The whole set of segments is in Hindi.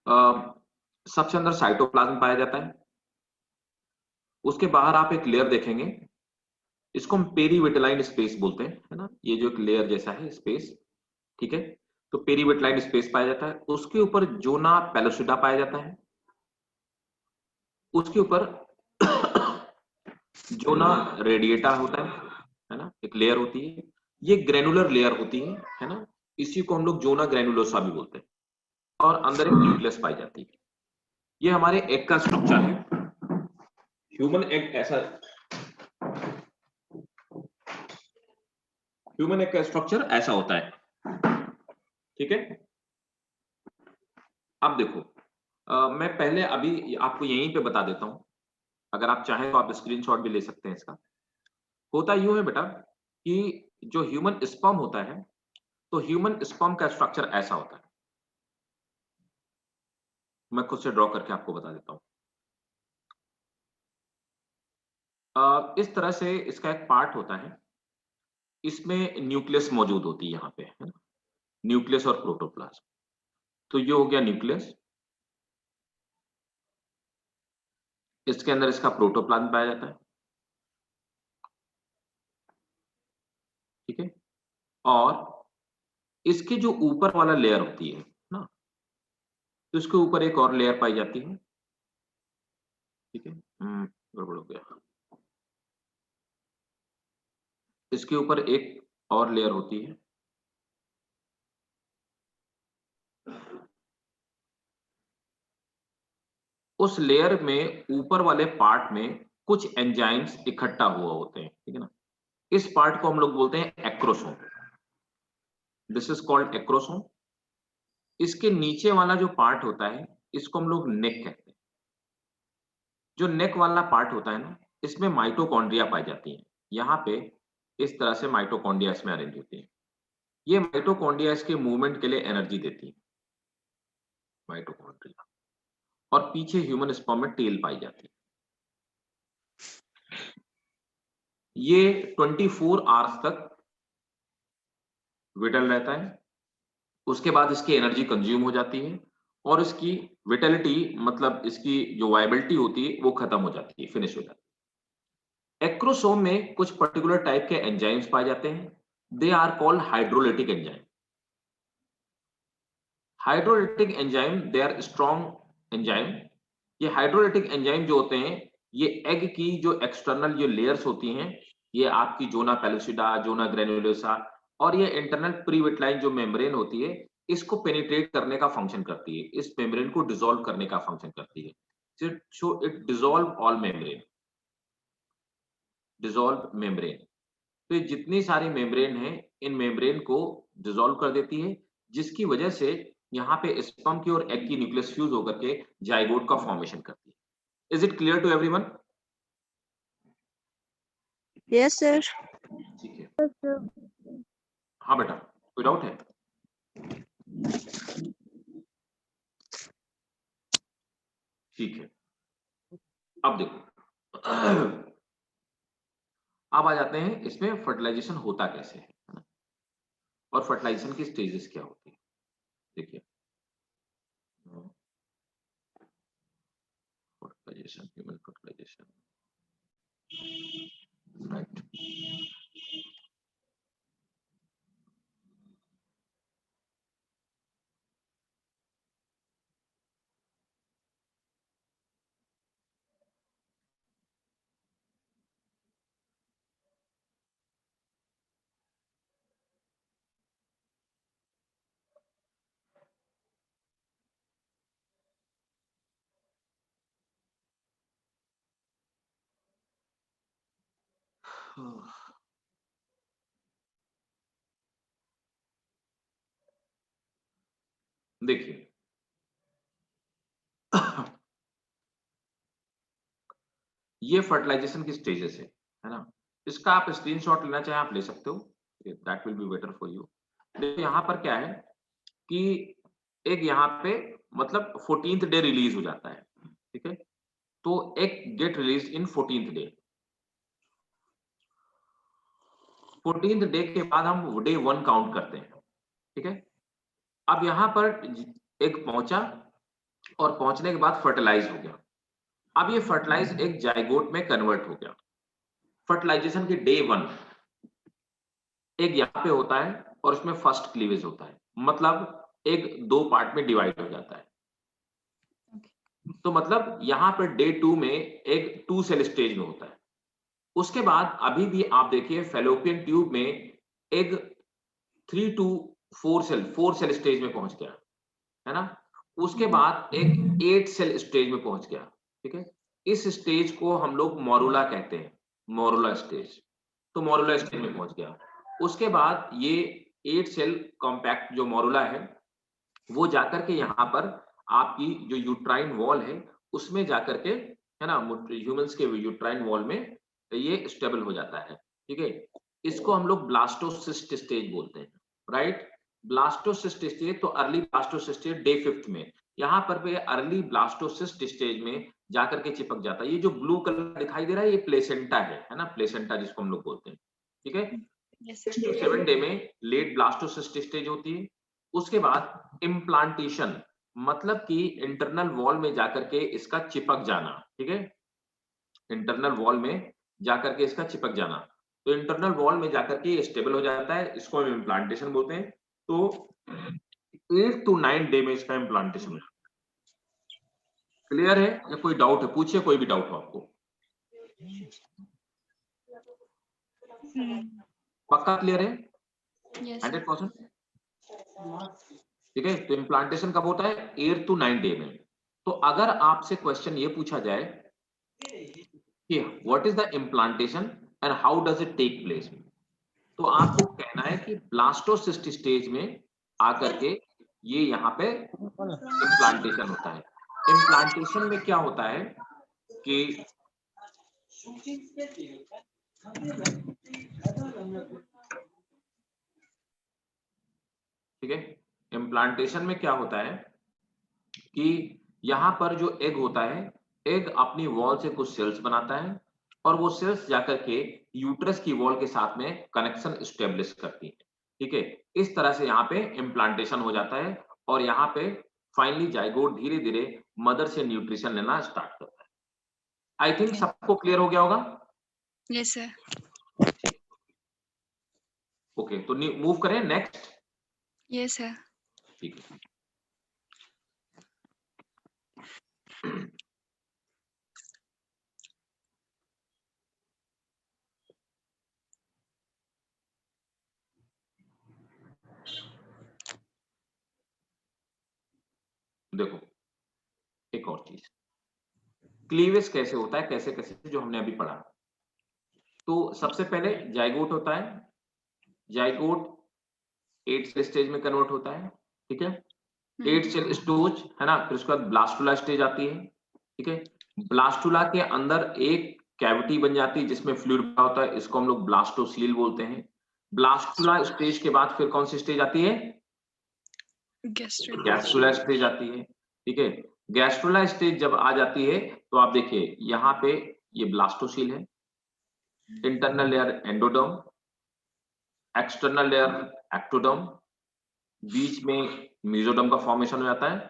सबसे अंदर साइटोप्लाज्म पाया जाता है। उसके बाहर आप एक लेयर देखेंगे, इसको हम पेरीविटलाइन स्पेस बोलते हैं, है ना, ये जो एक लेयर जैसा है स्पेस, ठीक है। तो पेरीविटलाइन स्पेस पाया जाता है, उसके ऊपर जोना पेलोसिडा पाया जाता है, उसके ऊपर जोना रेडिएटा होता है ना, एक लेयर होती है, ये ग्रेनुलर लेयर होती है ना, इसी को हम लोग जोना ग्रेनुलोसा भी बोलते हैं, और अंदर एक न्यूक्लियस पाई जाती है। ये हमारे एग का स्ट्रक्चर है। ह्यूमन एग ऐसा, ह्यूमन एग का स्ट्रक्चर ऐसा होता है, ठीक है। अब देखो, मैं पहले अभी आपको यहीं पे बता देता हूं, अगर आप चाहें तो आप स्क्रीनशॉट भी ले सकते हैं इसका। होता यूं है बेटा कि जो ह्यूमन स्पर्म होता है, तो ह्यूमन स्पर्म का स्ट्रक्चर ऐसा होता है। मैं खुद से ड्रॉ करके आपको बता देता हूं। इस तरह से इसका एक पार्ट होता है, इसमें न्यूक्लियस मौजूद होती है यहाँ पे, है ना, न्यूक्लियस और प्रोटोप्लाज्म। तो ये हो गया न्यूक्लियस, इसके अंदर इसका प्रोटोप्लाज्म पाया जाता है, ठीक है। और इसके जो ऊपर वाला लेयर होती है ना, तो इसके ऊपर एक और लेयर पाई जाती है, ठीक है। गड़बड़ हो गया, इसके ऊपर एक और लेयर होती है, उस लेयर में ऊपर वाले पार्ट में कुछ एंजाइम्स इकट्ठा हुआ होते हैं, ठीक है ना। इस पार्ट को हम लोग बोलते हैं acrosome. This is called acrosome. इसके नीचे वाला जो पार्ट होता है, इसको हम लोग नेक कहते हैं। जो नेक वाला पार्ट होता है ना, इसमें माइटोकॉन्ड्रिया पाई जाती है। यहाँ पे इस तरह से माइटोकॉन्ड्रिया इसमें अरेंज होती है। ये माइटोकॉन्ड्रिया इसके मूवमेंट के लिए एनर्जी देती है, माइटोकॉन्ड्रिया। और पीछे ह्यूमन स्पर्म में टेल पाई जाती है। ये 24 आवर्स तक विटल रहता है, उसके बाद इसकी एनर्जी कंज्यूम हो जाती है, और इसकी विटेलिटी मतलब इसकी जो वायबिलिटी होती है वो खत्म हो जाती है, फिनिश हो जाती है। एक्रोसोम में कुछ पर्टिकुलर टाइप के एंजाइम्स पाए जाते हैं, they are called hydrolytic enzyme. Hydrolytic enzyme they are strong enzyme. ये हाइड्रोलिटिक एंजाइम जो होते हैं, ये एग की जो एक्सटर्नल जो लेयर्स होती हैं, ये आपकी जोना पेलुसिडा, जोना ग्रेनुलोसा, और ये इंटरनल प्रीविटलाइन जो मेम्ब्रेन होती है, इसको पेनिट्रेट करने का फंक्शन करती है, इस मेम्ब्रेन को डिसॉल्व करने का फंक्शन करती है। So it dissolve all membrane, dissolve membrane. तो ये जितनी सारी मेम्ब्रेन है, इन मेम्ब्रेन को डिसॉल्व कर देती है, जिसकी वजह से यहाँ पे स्पर्म की और एग की न्यूक्लियस फ्यूज होकर के जाइगोट का फॉर्मेशन करती है। Is it clear to everyone? Yes sir. ठीक है, हाँ बेटा, कोई डाउट है? ठीक है, अब देखो, अब आ जाते हैं इसमें फर्टिलाइजेशन होता कैसे है, और फर्टिलाइजेशन की स्टेजेस क्या होती है। देखिए, फर्टिलाइजेशन, ह्यूमन फर्टिलाइजेशन, राइट। देखिए, ये फर्टिलाइजेशन की स्टेजेस है ना। इसका आप स्क्रीनशॉट लेना चाहें आप ले सकते हो, that will be better for you. देखो यहाँ पर क्या है कि एक यहाँ पे मतलब 14th डे रिलीज हो जाता है, ठीक है। तो एक गेट रिलीज इन 14th डे, 14th डे के बाद हम डे 1 काउंट करते हैं, ठीक है। अब यहाँ पर एक पहुंचा, और पहुंचने के बाद फर्टिलाइज हो गया। अब ये फर्टिलाइज एक जाइगोट में कन्वर्ट हो गया। फर्टिलाइजेशन के डे 1 एक यहाँ पे होता है और उसमें फर्स्ट क्लीवेज होता है, मतलब एक 2 पार्ट में डिवाइड हो जाता है। तो मतलब यहाँ पर डे 2 में एक 2 सेल स्टेज में होता है। उसके बाद अभी भी आप देखिए फेलोपियन ट्यूब में एक 3 to 4 सेल स्टेज में पहुंच गया, है ना। उसके बाद एक 8 सेल स्टेज में पहुंच गया, ठीक है। इस स्टेज को हम लोग मोरुला कहते हैं, मोरुला स्टेज। तो मोरुला स्टेज में पहुंच गया। उसके बाद ये 8 सेल कॉम्पैक्ट जो मोरुला है वो जाकर के यहाँ पर आपकी जो यूट्राइन वॉल है उसमें जाकर के, है ना, ह्यूमंस के यूट्राइन वॉल में ये स्टेबल हो जाता है, ठीक है। इसको हम लोग ब्लास्टोसिस्ट स्टेज बोलते हैं, राइट। ब्लास्टोसिस्ट स्टेज, तो अर्ली ब्लास्टोसिस्ट स्टेज डे 5 में यहाँ पर भी अर्ली ब्लास्टोसिस्ट स्टेज में जाकर के चिपक जाता है। ये जो ब्लू कलर दिखाई दे रहा है ये प्लेसेंटा है ना, प्लेसेंटा जिसको हम लोग बोलते हैं, ठीक है। 7 डे में लेट ब्लास्टोसिस्ट स्टेज होती है। उसके बाद इम्प्लांटेशन, मतलब कि इंटरनल वॉल में जाकर के इसका चिपक जाना, ठीक है। इंटरनल वॉल में जाकर के इसका चिपक जाना, तो इंटरनल वॉल में जाकर के ये स्टेबल हो जाता है, इसको हम इम्प्लांटेशन बोलते हैं। तो 8 to 9 डे में इसका इम्प्लांटेशन है। क्लियर है या कोई डाउट है? पूछिए, कोई भी डाउट हो आपको। पक्का क्लियर है? 100%? ठीक है। तो इम्प्लांटेशन कब होता है? 8 to 9 डे में। तो अगर आपसे क्वेश्चन ये पूछा जाए कि what is the implantation and how does it take place, तो आपको कहना है कि ब्लास्टोसिस्ट स्टेज में आकर के ये यहाँ पे इम्प्लांटेशन होता है। इम्प्लांटेशन में क्या होता है कि ठीक है, इम्प्लांटेशन में क्या होता है कि यहाँ पर जो एग होता है, एग अपनी वॉल से कुछ सेल्स बनाता है और वो सेल्स जाकर के यूट्रस की वॉल के साथ में कनेक्शन स्टेब्लिश करती है, ठीक है। इस तरह से यहाँ पे इम्प्लांटेशन हो जाता है और यहाँ पे फाइनली जाइगोट धीरे धीरे मदर से न्यूट्रिशन लेना स्टार्ट करता है। आई थिंक सबको क्लियर हो गया होगा? Yes sir. ओके, तो मूव करें नेक्स्ट। Yes sir. ठीक है। देखो एक और चीज, क्लीवेज कैसे होता है, कैसे कैसे जो हमने अभी पढ़ा। तो सबसे पहले जाइगोट होता है, जाइगोट 8 सेल स्टेज में कन्वर्ट होता है, ठीक है। 8 सेल स्टेज है ना, फिर उसके बाद ब्लास्टुला स्टेज आती है, ठीक है। ब्लास्टुला के अंदर एक कैविटी बन जाती है जिसमें फ्लूइड भरा होता है, इसको हम लोग ब्लास्टोसील बोलते हैं। ब्लास्टुला स्टेज के बाद फिर कौन सी स्टेज आती है? गैस्ट्रुला स्टेज आती है, ठीक है। गैस्ट्रुला स्टेज जब आ जाती है तो आप देखिए यहाँ पे ये ब्लास्टोसील है, internal layer endoderm, external layer ectoderm, बीच में मेसोडर्म का फॉर्मेशन हो जाता है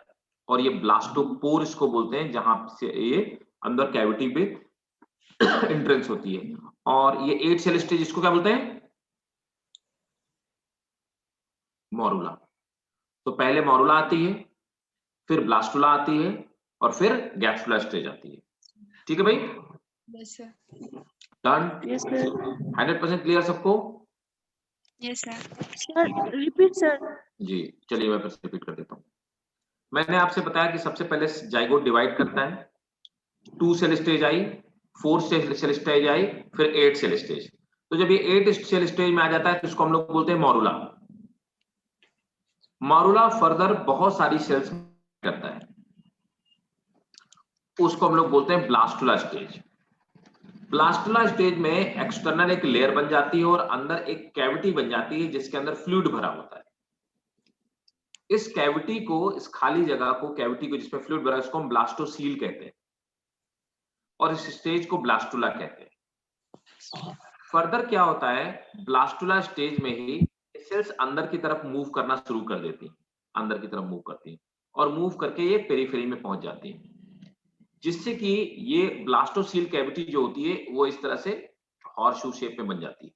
और ये ब्लास्टोपोर इसको बोलते हैं जहां से ये अंदर कैविटी पे एंट्रेंस होती है। और ये 8 सेल स्टेज इसको क्या बोलते हैं? मोरुला। तो पहले मोरुला आती है, फिर ब्लास्टुला आती है और फिर गैस्ट्रुला स्टेज आती है, ठीक है भाई? Yes sir. Done? Yes sir. 100% clear सबको? Yes sir. Sir repeat sir. जी चलिए मैं फिर से रिपीट कर देता हूँ। मैंने आपसे बताया कि सबसे पहले जाइगोट डिवाइड करता है, 2 सेल स्टेज आई, 4 सेल स्टेज आई, फिर 8 सेल स्टेज। तो जब ये 8 सेल स्टेज में आ जाता है तो इसको हम लोग बोलते हैं मोरुला। मोरुला फर्दर बहुत सारी सेल्स करता है, उसको हम लोग बोलते हैं ब्लास्टुला स्टेज। ब्लास्टुला स्टेज में एक्सटर्नल एक लेयर बन जाती है और अंदर एक कैविटी बन जाती है जिसके अंदर फ्लूइड भरा होता है। इस कैविटी को, इस खाली जगह को, कैविटी को जिसमें फ्लूइड भरा है, इसको हम ब्लास्टोसील कहते हैं और इस स्टेज को ब्लास्टुला कहते हैं। फर्दर क्या होता है, ब्लास्टुला स्टेज में ही सेल्स अंदर की तरफ मूव करना शुरू कर देती हैं, अंदर की तरफ मूव करती हैं और मूव करके ये पेरिफेरी में पहुंच जाती है, जिससे कि ये ब्लास्टोसील कैविटी जो होती है वो इस तरह से हॉर्सशू शेप में बन जाती है।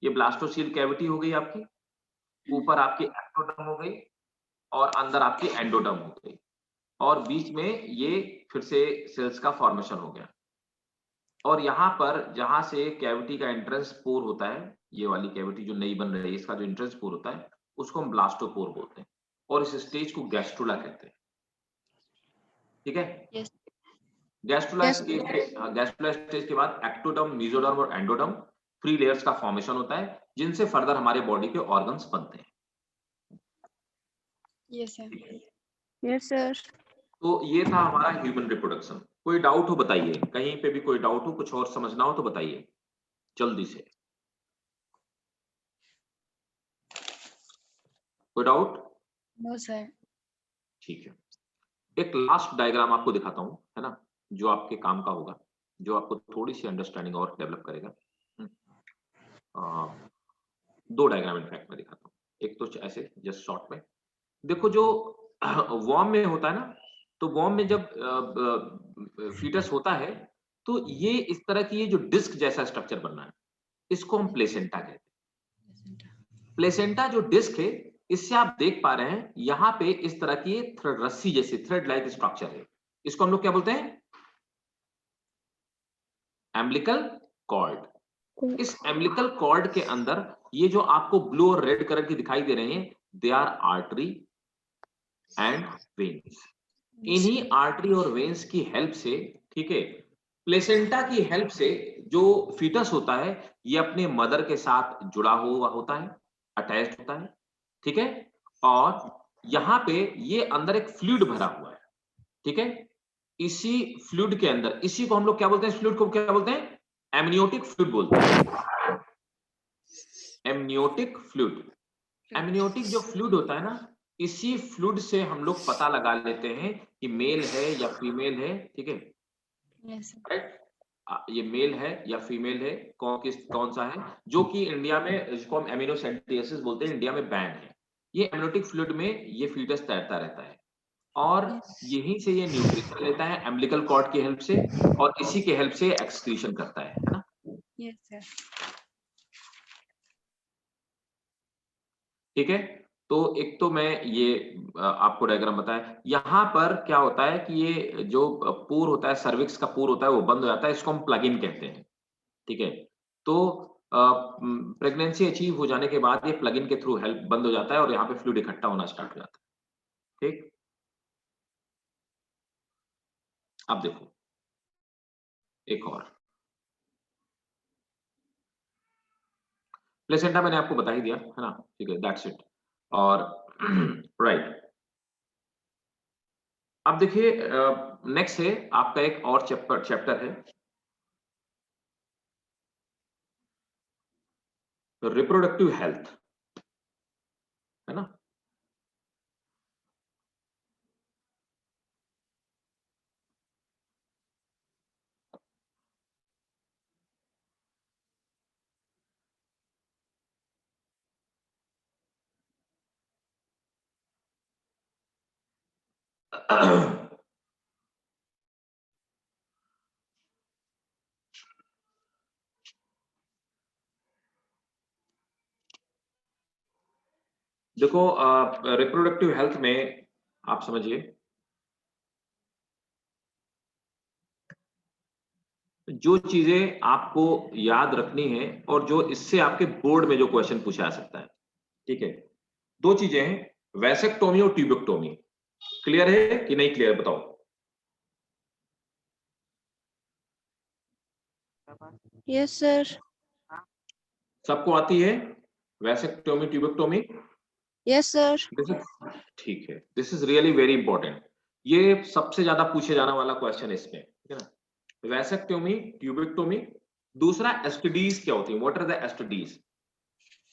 ये ब्लास्टोसील कैविटी हो गई आपकी, ऊपर आपकी एक्टोडर्म हो गई और अंदर आपकी एंडोडर्म हो गई, और बीच में ये फिर से सेल्स का फॉर्मेशन हो गया। और यहाँ पर जहां से कैविटी का एंट्रेंस पोर होता है, ये वाली कैविटी जो नई बन रही है इसका जो एंट्रेंस पोर होता है उसको हम ब्लास्टोपोर बोलते हैं, और इस स्टेज को गैस्ट्रुला कहते हैं। ठीक है, Yes. Gastrula Yes. Stage gastrula stage के बाद एक्टोडर्म, मेसोडर्म और एंडोडर्म, 3 लेयर्स का फॉर्मेशन होता है जिनसे फर्दर हमारे बॉडी के ऑर्गन्स बनते हैं। Yes, sir. Yes, sir. तो ये था हमारा ह्यूमन रिप्रोडक्शन। कोई डाउट हो बताइए, कहीं पे भी कोई डाउट हो, कुछ और समझना हो तो बताइए जल्दी से। कोई डाउट? No, sir. ठीक है, एक लास्ट डायग्राम आपको दिखाता हूं, है ना, जो आपके काम का होगा, जो आपको थोड़ी सी अंडरस्टैंडिंग और डेवलप करेगा। 2 डायग्राम इनफैक्ट मैं दिखाता हूँ, एक तो ऐसे जस्ट शॉर्ट में देखो, जो वॉर्म में होता है ना, तो वॉर्म में जब फीटस होता है तो ये इस तरह की ये जो डिस्क जैसा स्ट्रक्चर बनना है, इसको हम प्लेसेंटा कहते हैं। प्लेसेंटा जो डिस्क है, इससे आप देख पा रहे हैं यहाँ पे इस तरह की थ्रेड, रस्सी जैसी थ्रेड लाइक स्ट्रक्चर है, इसको हम लोग क्या बोलते हैं? Umbilical cord. इस एम्बिलिकल कॉर्ड के अंदर ये जो आपको ब्लू और रेड कलर की दिखाई दे रहे हैं, they are artery and veins. इन्हीं आर्टरी और वेन्स की हेल्प से, ठीक है, प्लेसेंटा की हेल्प से जो फीटस होता है ये अपने मदर के साथ जुड़ा हुआ होता है, अटैच्ड होता है, ठीक है, और यहाँ पे ये अंदर एक फ्लूइड भरा हुआ है, ठीक है, इसी फ्लूइड के अंदर, इसी को हम लोग क्या बोलते हैं, फ्लूइड को क्या बोलते हैं? एमनियोटिक फ्लूइड बोलते हैं। एमनियोटिक फ्लूइड, एमनियोटिक जो फ्लूइड होता है ना, इसी फ्लूइड से हम लोग पता लगा लेते हैं कि मेल है या फीमेल है, ठीक है, Yes, sir. राइट, ये मेल है या फीमेल है, कौन सा है, जो कि इंडिया में इसको हम एमिनोसेंटियासिस बोलते हैं, इंडिया में बैन है। ये एमनियोटिक फ्लूइड में ये फीटस तैरता रहता है, और यहीं से ये न्यूट्रिशन लेता है एम्बिलिकल कॉर्ड की हेल्प से, और इसी के हेल्प से एक्सक्रीशन करता है ना। Yes, sir. ठीक है, तो एक तो मैं ये आपको डायग्राम बताया, यहाँ पर क्या होता है कि ये जो पोर होता है, सर्विक्स का पोर होता है, वो बंद हो जाता है, इसको हम प्लग इन कहते हैं। ठीक है, तो प्रेगनेंसी अचीव हो जाने के बाद ये प्लग इन के थ्रू हेल्प बंद हो जाता है और यहाँ पे फ्लूइड इकट्ठा होना स्टार्ट हो जाता है। ठीक, अब देखो एक और प्लेसेंटा मैंने आपको बता ही दिया है ना, ठीक है, दैट्स इट। और राइट, अब देखिए नेक्स्ट है आपका एक और चैप्टर है रिप्रोडक्टिव हेल्थ, है ना। देखो रिप्रोडक्टिव हेल्थ में आप समझिए, जो चीजें आपको याद रखनी है और जो इससे आपके बोर्ड में जो क्वेश्चन पूछा जा सकता है, ठीक है, 2 चीजें हैं, वैसेक्टोमी और ट्यूबेक्टोमी। क्लियर है कि नहीं क्लियर, बताओ। Yes, sir. सबको आती है वैसेक्टोमी, ट्यूबेक्टोमी? Yes, sir. ठीक है, this is really very important, ये सबसे ज्यादा पूछे जाने वाला क्वेश्चन है इसमें, ठीक है ना। वैसेक्टोमी, ट्यूबेक्टोमी, दूसरा एसटीडीज क्या होती है, what are the STDs?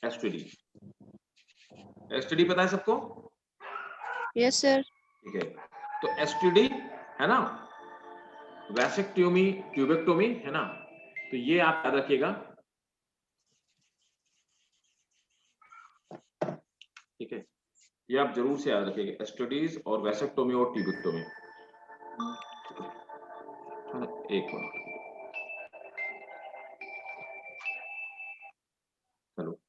STD, STD पता है सबको? Yes, sir. ठीक है, तो एसटीडी है ना, वैसेक्टोमी, ट्यूबेक्टोमी, है ना, तो ये आप याद रखिएगा, ठीक है। ये आप जरूर से याद रखिएगा, स्टडीज और वैसेक्टोमी और ट्यूबेक्टोमी। एक मिनट, चलो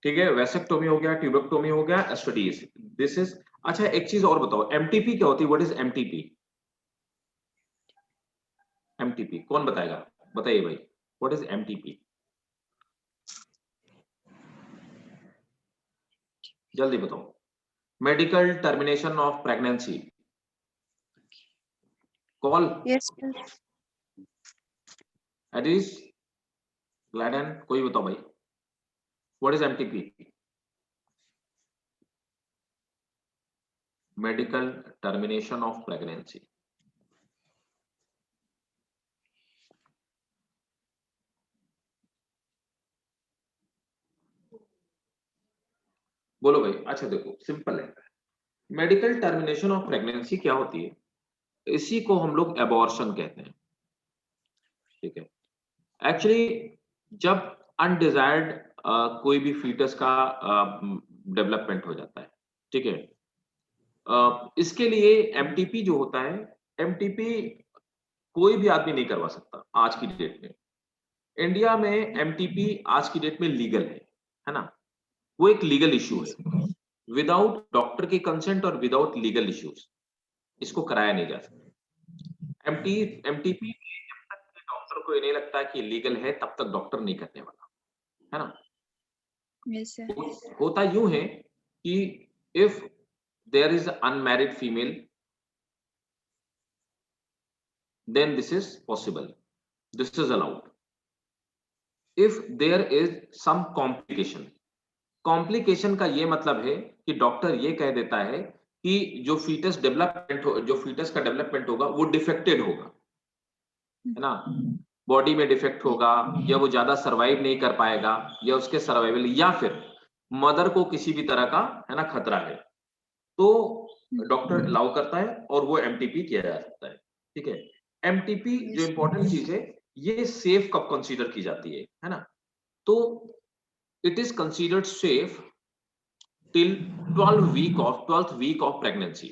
ठीक है, वैसेक्टोमी हो गया, ट्यूबेक्टोमी हो गया, एस्टडीज, दिस इज। अच्छा एक चीज और बताओ, एमटीपी क्या होती है? What is MTP? एमटीपी कौन बताएगा? बताइए भाई, व्हाट इज एमटीपी? जल्दी बताओ। Medical termination of pregnancy. Call Yes, sir. एडिस, ग्लैडन, कोई बताओ भाई, what is MTP? Medical termination of pregnancy. बोलो भाई। अच्छा देखो, सिंपल है, मेडिकल टर्मिनेशन ऑफ प्रेगनेंसी क्या होती है? इसी को हम लोग एबॉर्शन कहते हैं, ठीक है। एक्चुअली जब अनडिजायर्ड कोई भी फीटस का डेवलपमेंट हो जाता है, ठीक है, इसके लिए एमटीपी जो होता है, एमटीपी कोई भी आदमी नहीं करवा सकता आज की डेट में। इंडिया में एमटीपी आज की डेट में लीगल है ना, वो एक लीगल इश्यू है। विदाउट डॉक्टर के कंसेंट और विदाउट लीगल इश्यूज इसको कराया नहीं जा सकता। एमटीपी जब तक डॉक्टर को ये नहीं लगता है कि लीगल है, तब तक डॉक्टर नहीं करने वाला, है ना। Yes, sir. होता यूं है कि if there is unmarried female, then this is possible, this is allowed. If there is some complication, complication का ये मतलब है कि डॉक्टर ये कह देता है कि जो फीटस डेवलपमेंट हो, जो फीटस का डेवलपमेंट होगा वो डिफेक्टेड होगा, है ना, बॉडी में डिफेक्ट होगा, या वो ज्यादा सरवाइव नहीं कर पाएगा, या उसके सर्वाइवल, या फिर मदर को किसी भी तरह का, है ना, खतरा है, तो डॉक्टर अलाउ करता है और वो एमटीपी किया जा सकता है, ठीक है। एमटीपी जो इंपॉर्टेंट चीज है, ये सेफ कब कंसीडर की जाती है ना, तो it is considered safe till 12th week of pregnancy।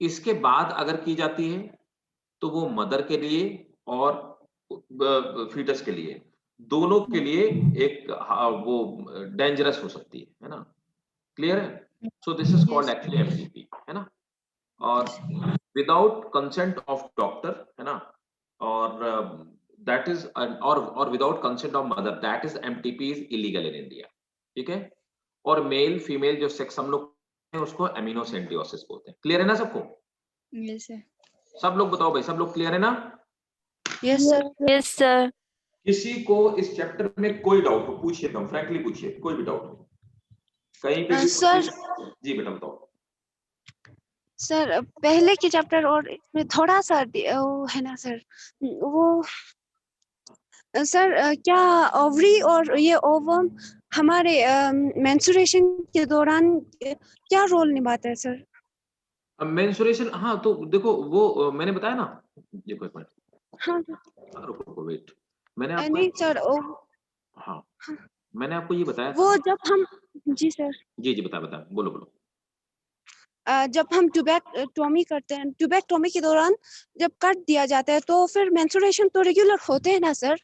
इसके बाद अगर की जाती है तो वो मदर के लिए और फीटस के लिए, दोनों के लिए एक वो डेंजरस हो सकती है ना। क्लियर है? So this is called actually MTP, है ना। और विदाउट कंसेंट ऑफ डॉक्टर, है ना, और दैट इज, और without consent of mother, that is MTP is illegal in India, ठीक है। और मेल फीमेल जो सेक्स हम लोग हैं, उसको एमिनोसेंटियोसिस बोलते हैं। क्लियर है ना सबको? Yes, sir. सब लोग बताओ भाई, सब लोग क्लियर है ना? Yes, sir. Yes, sir. किसी को इस चैप्टर में कोई डाउट हो पूछिए, तुम फ्रैंकली पूछिए, कोई भी डाउट हो कहीं पे भी सर, जी बेटा बताओ। सर पहले के चैप्टर और इसमें थोड़ा सा वो है ना सर, वो सर क्या ओवरी और ये ओवम हमारे मेंस्ट्रुएशन के दौरान क्या रोल निभाता है सर? मेंस्ट्रुएशन, हाँ तो देखो वो मैंने बताया ना, देखो एक मिनट, हाँ रुको वेट, मैंने आपको नहीं सर हाँ मैंने आपको ये बताया वो था। जब हम जी सर, जी बता बोलो बोलो। जब हम ट्यूबेक्टोमी करते हैं, ट्यूबेक्टोमी के दौरान जब कट दिया जाता है तो फिर मेंस्ट्रुएशन तो रेगुलर होते हैं ना सर?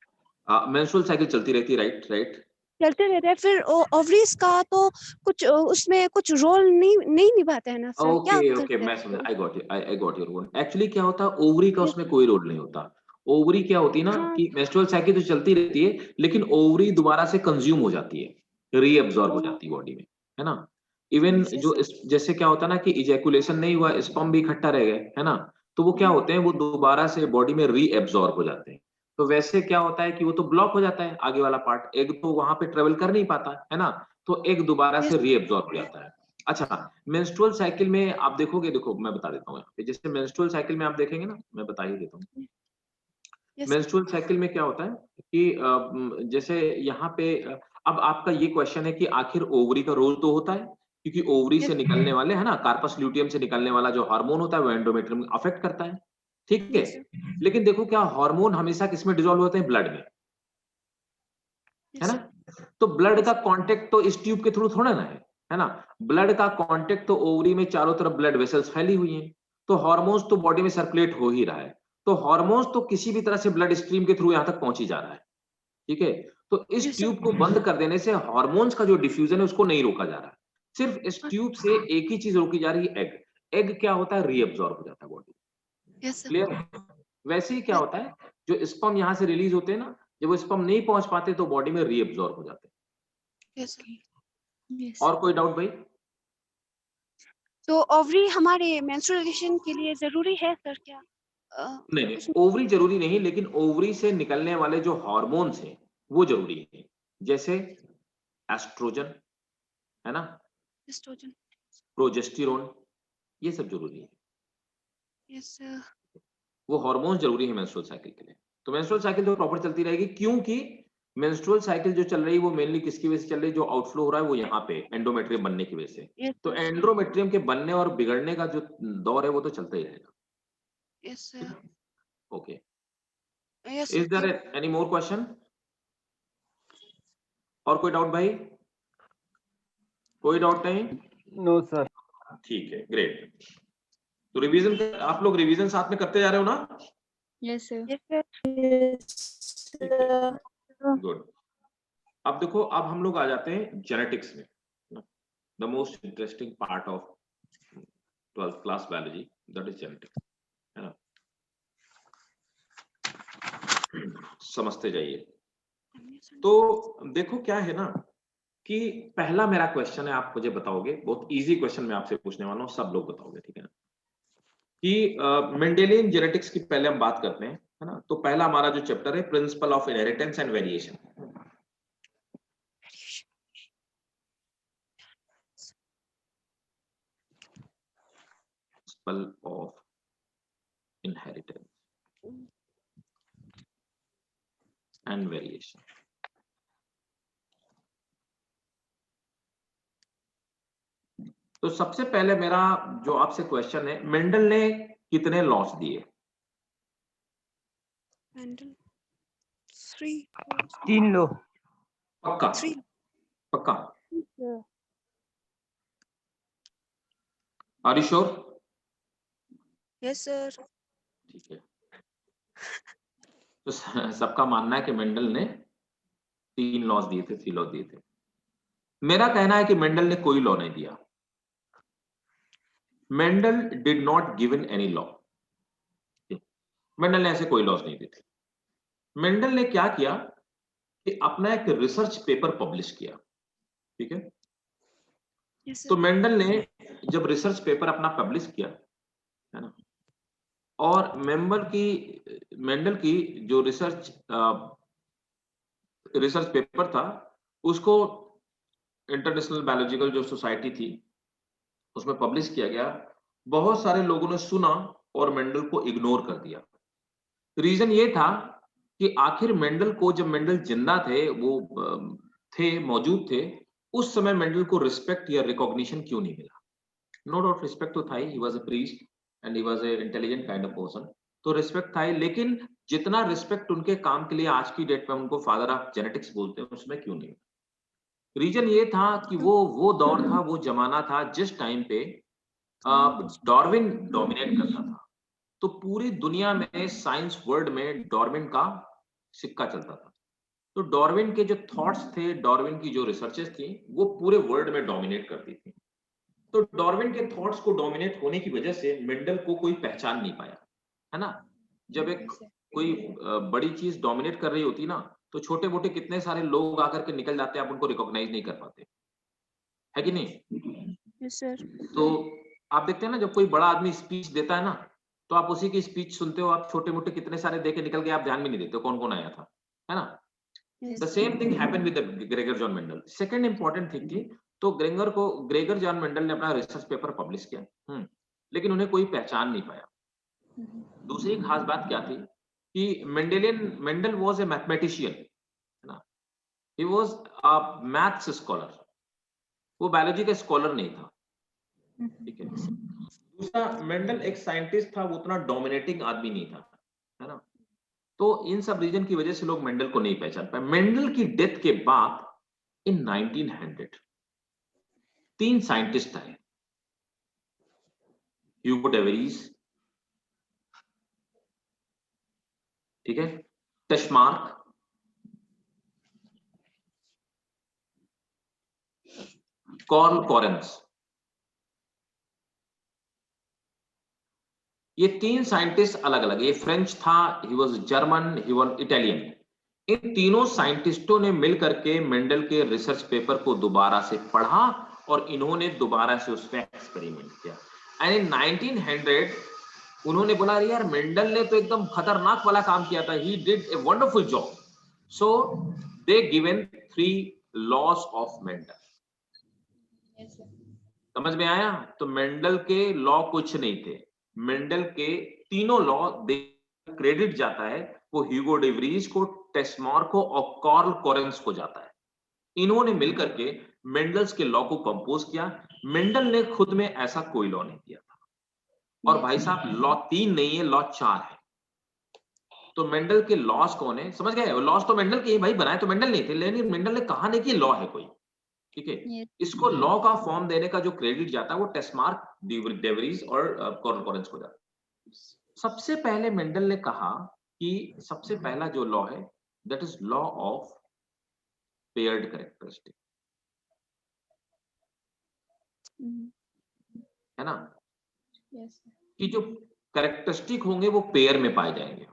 मेंस्ट्रुअल साइकिल चलती रहती है, राइट। चलते रहते हैं, फिर ओवरीज का तो कुछ उसमें कुछ रोल नहीं निभाते हैं ना सर? क्या ओके करते हैं मैं समझ, फिर? I got your point. Actually क्या होता है, ओवरी का उसमें कोई रोल नहीं होता। ओवरी क्या होती है ना हाँ कि मेंस्ट्रुअल साइकिल तो चलती रहती है, लेकिन ओवरी दोबारा से कंज्यूम हो जाती है, रीअब्सॉर्ब हो जाती है बॉडी में, है ना। इवन जो जैसे क्या होता है ना कि इजैकुलेशन नहीं हुआ, स्पर्म भी इकट्ठा रह गए, है ना, तो वो क्या होते हैं, वो दोबारा से बॉडी में रीअब्सॉर्ब हो जाते हैं। तो वैसे क्या होता है कि वो तो ब्लॉक हो जाता है आगे वाला पार्ट, एग तो वहां पे ट्रेवल कर नहीं पाता, है ना, तो एग दोबारा से रीअब्सॉर्ब हो जाता है। अच्छा, मेंस्ट्रुअल साइकिल में आप देखोगे, देखो मैं बता देता हूँ यहाँ पे, जैसे मेंस्ट्रुअल साइकिल में आप देखेंगे ना, मैं बता ही देता हूँ। मेंस्ट्रुअल साइकिल में क्या होता है कि जैसे यहाँ पे अब आपका ये क्वेश्चन है कि आखिर ओवरी का रोल तो होता है, क्योंकि ओवरी से निकलने वाले है ना, कार्पस ल्यूटियम से निकलने वाला जो हार्मोन होता है वो एंडोमेट्रियम अफेक्ट करता है, ठीक है। Yes, sir. लेकिन देखो क्या हार्मोन हमेशा किसमें डिसॉल्व होते हैं? ब्लड में, है Yes, ना। sir. तो ब्लड का कांटेक्ट तो इस ट्यूब के थ्रू थोड़ा ना है ना। ब्लड का कांटेक्ट तो ओवरी में चारों तरफ ब्लड वेसल्स फैली हुई हैं, तो हार्मोन्स तो बॉडी में सर्कुलेट हो ही रहा है, तो हार्मोन्स तो किसी भी तरह से ब्लड स्ट्रीम के थ्रू यहां तक पहुंच ही जा रहा है, ठीक है। तो इस Yes, sir. ट्यूब को बंद कर देने से हार्मोन्स का जो डिफ्यूजन है उसको नहीं रोका जा रहा है, सिर्फ इस ट्यूब से एक ही चीज रोकी जा रही है, एग। एग क्या होता है? रीअब्सॉर्ब हो जाता है बॉडी, Yes, sir. क्लियर। वैसे ही क्या होता है, जो स्पर्म यहां से रिलीज होते हैं ना, जब वो स्पर्म नहीं पहुंच पाते तो बॉडी में रीअब्सॉर्ब हो जाते हैं। Yes, sir. Yes. और कोई डाउट भाई? तो ओवरी हमारे मेंस्ट्रुएशन के लिए जरूरी है सर क्या? नहीं, उसमें ओवरी जरूरी नहीं, लेकिन ओवरी से निकलने वाले जो हार्मोन्स हैं वो जरूरी है, जैसे एस्ट्रोजन, है ना, एस्ट्रोजन. प्रोजेस्टेरोन, ये सब जरूरी है। Yes, sir. वो हार्मोन्स जरूरी है मेंस्ट्रुअल साइकिल के लिए। तो मेंस्ट्रुअल साइकिल तो प्रॉपर चलती रहेगी, क्योंकि मेंस्ट्रुअल साइकिल जो चल रही है वो मेनली किसकी वजह से चल रही है? जो आउटफ्लो हो रहा है वो यहाँ पे एंडोमेट्रियम बनने की वजह से। Yes, तो sir. एंडोमेट्रियम के बनने और बिगड़ने का जो दौर है वो तो चलता ही रहेगा। Yes, sir. Okay, Yes, is sir. There any more question? और कोई डाउट भाई? कोई डाउट नहीं? No sir. ठीक है, ग्रेट। तो रिवीजन, आप लोग रिवीजन साथ में करते जा रहे हो ना? Yes, sir. Yes, sir. ठीक है, गुड। अब देखो, अब हम लोग आ जाते हैं जेनेटिक्स में, the most interesting part of 12th class biology, that is genetics, है ना। समझते जाइए। तो देखो क्या है ना, कि पहला मेरा क्वेश्चन है, आप मुझे बताओगे, बहुत इजी क्वेश्चन मैं आपसे पूछने वाला हूँ, सब लोग बताओगे, ठीक है ना। कि मेंडेलियन जेनेटिक्स की पहले हम बात करते हैं, है ना। तो पहला हमारा जो चैप्टर है, principle of inheritance and variation. Principle of inheritance and variation. तो सबसे पहले मेरा जो आपसे क्वेश्चन है, मेंडल ने कितने लॉस दिए? Handle 3. 3 लो। पक्का? 3. पक्का? Sir. Are you sure? Yes, sir. ठीक है। तो सबका मानना है कि मेंडल ने 3 लॉस दिए थे, 3 लॉस दिए थे। मेरा कहना है कि मेंडल ने कोई लॉ नहीं दिया। Mendel did not given any law. Mendel ने ऐसे कोई लॉस नहीं दिए थे। मेंडल ने क्या किया कि अपना एक रिसर्च पेपर पब्लिश किया, ठीक है। Yes, sir. तो मेंडल ने जब रिसर्च पेपर अपना पब्लिश किया, है ना, और मेंडल की जो रिसर्च पेपर था, उसको इंटरनेशनल बायोलॉजिकल जो सोसाइटी थी उसमें पब्लिश किया गया। बहुत सारे लोगों ने सुना और मेंडल को इग्नोर कर दिया। रीजन ये था कि आखिर मेंडल को, जब मेंडल जिंदा थे, वो मौजूद थे, उस समय मेंडल को रिस्पेक्ट या रिकॉग्निशन क्यों नहीं मिला? नो डाउट रिस्पेक्ट तो था he was a priest and he was a intelligent kind of person, तो रिस्पेक्ट था ही, लेकिन जितना रिस्पेक्ट उनके काम के लिए आज की डेट में उनको फादर ऑफ जेनेटिक्स बोलते हैं, उसमें क्यों नहीं? रीजन ये था कि वो दौर था, वो जमाना था जिस टाइम पे डार्विन डोमिनेट करता था। तो पूरी दुनिया में साइंस वर्ल्ड में डार्विन का सिक्का चलता था। तो डार्विन के जो थॉट्स थे, डार्विन की जो रिसर्चेस थी, वो पूरे वर्ल्ड में डोमिनेट करती थी। तो डार्विन के थॉट्स को डोमिनेट होने की वजह से मेंडल को कोई पहचान नहीं पाया, है ना। जब एक Yes, sir. कोई बड़ी चीज डोमिनेट कर रही होती ना, तो छोटे मोटे कितने सारे लोग आकर के निकल जाते हैं, आप उनको रिकॉग्नाइज नहीं कर पाते, है कि नहीं। Yes, sir. तो आप देखते हैं ना, जब कोई बड़ा आदमी स्पीच देता है ना, तो आप उसी की स्पीच सुनते हो, आप छोटे मोटे कितने सारे देके निकल गए, आप ध्यान भी नहीं देते हो कौन कौन आया था, है ना। Yes, the sir. Same thing happened with Gregor John Mendel. Second important thing थी, तो ग्रेगर जॉन मेंडल ने अपना रिसर्च पेपर पब्लिश किया, लेकिन उन्हें कोई पहचान नहीं पाया। दूसरी खास बात क्या थी कि मेंडल वाज ए मैथमेटिशियन, है ना। He was a maths scholar, वो बायोलॉजी का स्कॉलर नहीं था, ठीक है। दूसरा, मेंडल एक साइंटिस्ट था, वो उतना डोमिनेटिंग आदमी नहीं था, है ना। तो इन सब रीजन की वजह से लोग मेंडल को नहीं पहचान पाए। मेंडल की डेथ के बाद इन 1900 3 साइंटिस्ट आए, ह्यूगो डेवरीज, ठीक है, टेस्मार्क, कार्ल कॉरेंस। ये 3 साइंटिस्ट अलग अलग, ये फ्रेंच था, he was German, he was Italian. इन तीनों साइंटिस्टों ने मिलकर के मेंडल के रिसर्च पेपर को दोबारा से पढ़ा और इन्होंने दोबारा से उस पर एक्सपेरिमेंट किया। एंड इन 1900 उन्होंने बोला, यार मेंडल ने तो एकदम खतरनाक वाला काम किया था, he did a wonderful job. So they given 3 laws of Mendel. समझ में आया? तो मेंडल के लॉ कुछ नहीं थे, मेंडल के तीनों लॉ क्रेडिट जाता है वो ह्यूगो डेवरीज को, टेस्मार्क को और कार्ल कॉरेंस को जाता है। इन्होंने मिलकर के मेंडल्स के लॉ को कंपोज किया। मेंडल ने खुद में ऐसा कोई लॉ नहीं दिया था। और भाई साहब, लॉ 3 नहीं है, लॉ 4 है। तो मेंडल के लॉस कौन है, समझ गए? लॉस तो मेंडल के ही भाई, बनाए तो मेंडल नहीं थे, लेकिन मेंडल ने कहा नहीं कि लॉ है कोई, ठीक है। इसको लॉ का फॉर्म देने का जो क्रेडिट जाता है वो टेस्मार्क, डेवरीज और कार्ल कॉरेंस को जाता है। सबसे पहले मेंडल ने कहा कि सबसे पहला जो लॉ है that is law of paired characteristic, है ना, Yes, sir. कि जो कैरेक्टरिस्टिक होंगे वो पेयर में पाए जाएंगे,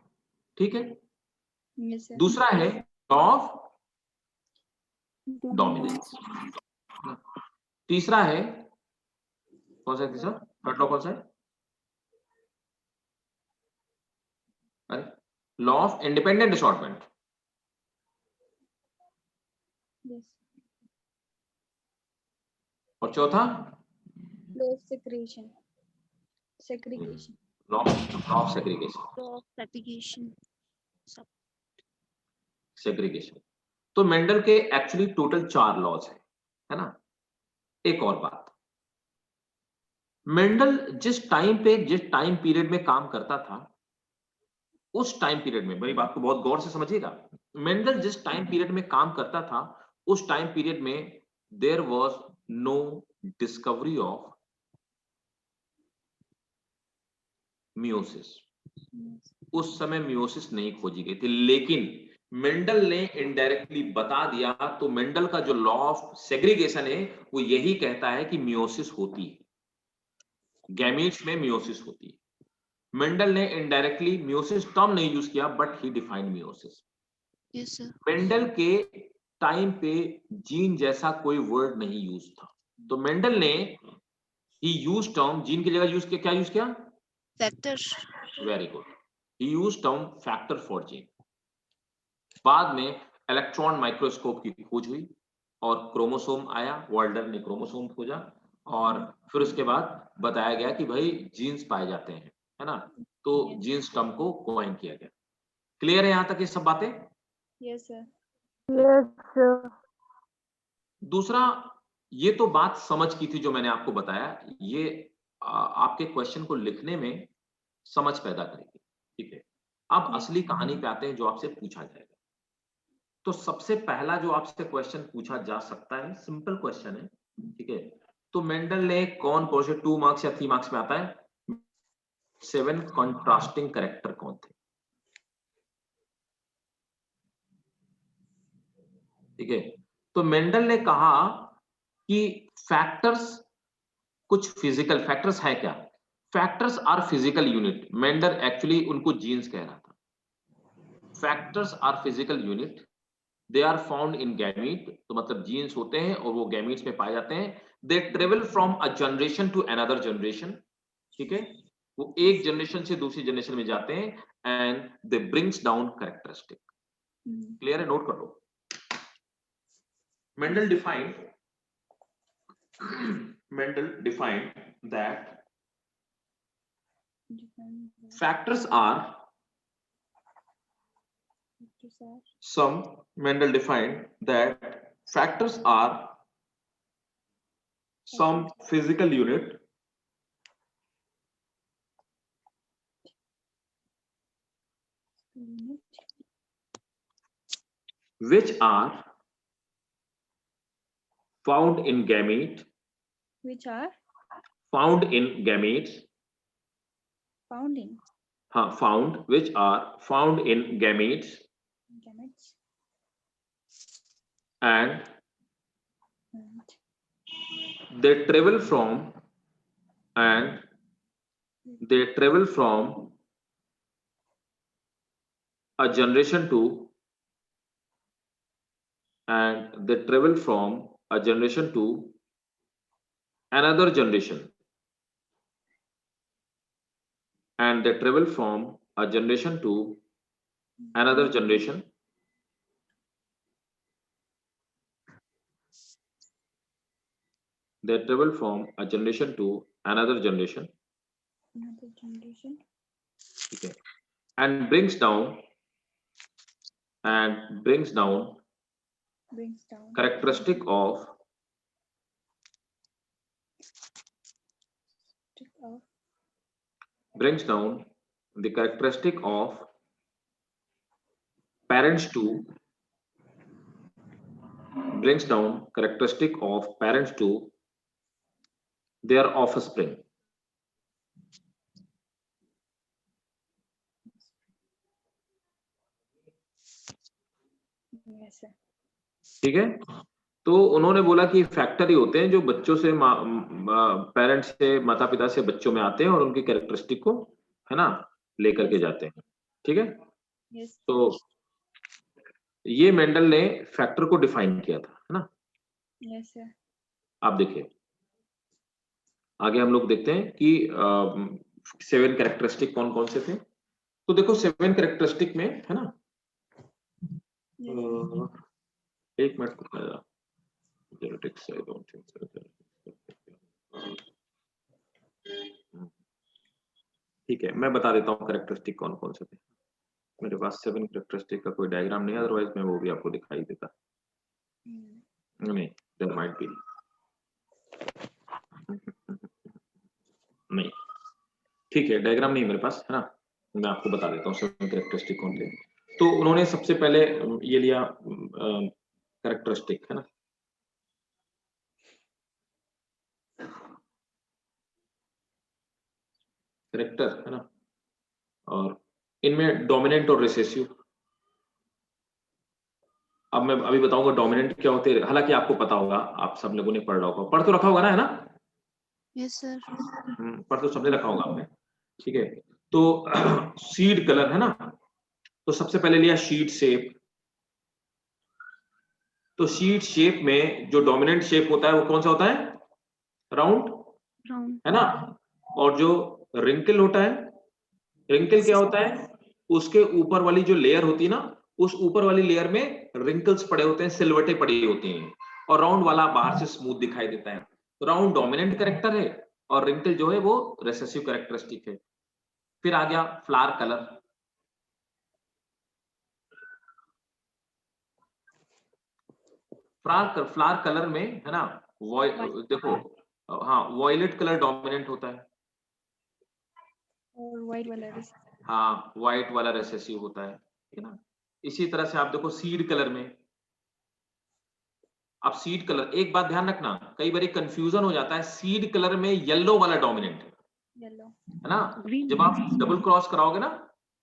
ठीक है। Yes, sir. दूसरा है लॉ ऑफ डोमिनेंस। तीसरा है कौन सा? तीसरा थर्ड लॉ कौन सा है? अरे, law of independent assortment. Yes. और चौथा Law of segregation. Segregation. Law of segregation. law of segregation. Segregation. तो मेंडल के एक्चुअली टोटल 4 लॉज है ना। एक और बात, मेंडल जिस टाइम पीरियड में काम करता था, उस टाइम पीरियड में, मेरी बात को बहुत गौर से समझिएगा, मेंडल जिस टाइम पीरियड में काम करता था उस टाइम पीरियड में there was no discovery of meiosis. उस समय मियोसिस नहीं खोजी गई थी, लेकिन मेंडल ने इनडायरेक्टली बता दिया। तो मेंडल का जो लॉ ऑफ सेग्रीगेशन है वो यही कहता है कि मियोसिस होती है, गैमीट्स में मियोसिस होती है। मेंडल ने इनडायरेक्टली मियोसिस टर्म नहीं यूज किया, but he defined meiosis. Yes, sir. Mendel के टाइम पे जीन जैसा कोई वर्ड नहीं यूज था, तो मेंडल ने ही यूज टर्म जीन की जगह यूज किया, क्या यूज किया? Factor. Very good, he use term factor for gene. बाद में इलेक्ट्रॉन माइक्रोस्कोप की खोज हुई और क्रोमोसोम आया, वाल्डर ने क्रोमोसोम खोजा और फिर उसके बाद बताया गया कि भाई जीन्स पाए जाते हैं, है ना। तो जीन्स टर्म को कॉइन किया गया। क्लियर है यहां तक ये सब बातें? Yes, sir. Yes, sir. दूसरा, ये तो बात समझ की थी जो मैंने आपको बताया, ये आपके क्वेश्चन को लिखने में समझ पैदा करेगी, ठीक है। अब असली कहानी पे आते हैं जो आपसे पूछा जाएगा। तो सबसे पहला जो आपसे क्वेश्चन पूछा जा सकता है, सिंपल क्वेश्चन है, ठीक है। तो मेंडल ने कौन से 2 मार्क्स या 3 मार्क्स में आता है, 7 कॉन्ट्रास्टिंग कैरेक्टर कौन थे, ठीक है। तो मेंडल ने कहा कि फैक्टर्स, कुछ फिजिकल फैक्टर्स है क्या, factors are physical unit. Mendel actually उनको जीन्स कह रहा था। Factors are physical unit, they are found in gamete, तो मतलब जीन्स होते हैं और वो गैमीट्स में पाए जाते हैं। They travel from a generation to another generation, ठीक है, वो एक जनरेशन से दूसरी जनरेशन में जाते हैं and they brings down characteristic. Clear है? नोट कर लो। Mendel defined that factors are Factors are. some Mendel defined that factors are some physical unit Unit. which are found in gamete, Which are found in gametes, found in found, which are found in gametes gametes and and they travel from and they travel from a generation to and they travel from a generation to another generation and they travel from a generation to another generation they travel from a generation to another generation another generation okay, and brings down brings down characteristic of brings down the characteristic of parents to brings down characteristic of parents to their offspring. yes sir ठीक है, तो उन्होंने बोला कि फैक्टर ही होते हैं जो बच्चों से पेरेंट्स से माता पिता से बच्चों में आते हैं और उनकी कैरेक्टरिस्टिक को है ना लेकर के जाते हैं, ठीक है। yes तो ये मेंडल ने फैक्टर को डिफाइन किया था, है ना। yes sir आप देखिए आगे हम लोग देखते हैं कि 7 कैरेक्टरिस्टिक कौन कौन से थे। तो देखो 7 कैरेक्टरिस्टिक में है ना yes sir. एक minute genetics I don't think so ठीक है, मैं बता देता हूँ कैरेक्टरिस्टिक कौन कौन से थे। मेरे पास 7 कैरेक्टरिस्टिक का कोई डायग्राम नहीं है, अदरवाइज मैं वो भी आपको दिखाई देता। नहीं, देयर माइट बी नहीं, ठीक है, डायग्राम नहीं मेरे पास, है ना। मैं आपको बता देता हूँ 7 कैरेक्टरिस्टिक कौन थे। तो उन्होंने सबसे पहले ये लिया कैरेक्टरिस्टिक, है ना। कैरेक्टर, है ना, और इनमें डोमिनेंट और रिसेसिव। अब मैं अभी बताऊंगा डोमिनेंट क्या होते हैं, हालांकि आपको पता होगा, आप सब लोगों ने पढ़ होगा, पढ़ तो रखा होगा ना, है ना। Yes sir. पढ़ तो सबने रखा होगा आपने, ठीक है। तो सीड कलर, है ना, तो सबसे पहले लिया शीट शेप। तो शीट शेप में जो डोमिनेंट शेप होता है वो कौन सा होता है, राउंड, राउंड है ना। और जो रिंकल होता है, रिंकल क्या होता है, उसके ऊपर वाली जो लेयर होती है ना, उस ऊपर वाली लेयर में रिंकल्स पड़े होते हैं, सिलवटें पड़ी होती हैं, और राउंड वाला बाहर से स्मूथ दिखाई देता है। तो राउंड डोमिनेंट कैरेक्टर है और रिंकल जो है वो रिसेसिव कैरेक्टरिस्टिक है। फिर आ गया फ्लावर कलर। फ्लावर कलर में, है ना, देखो, हाँ, वॉयलेट कलर डोमिनेंट होता है और व्हाइट वाला हाँ, व्हाइट वाला रिसेसिव होता है ना। इसी तरह से आप देखो सीड कलर में, अब सीड कलर, एक बात ध्यान रखना, कई बार कंफ्यूजन हो जाता है, सीड कलर में येलो वाला डोमिनेंट येलो, है ना। जब आप डबल क्रॉस कराओगे ना,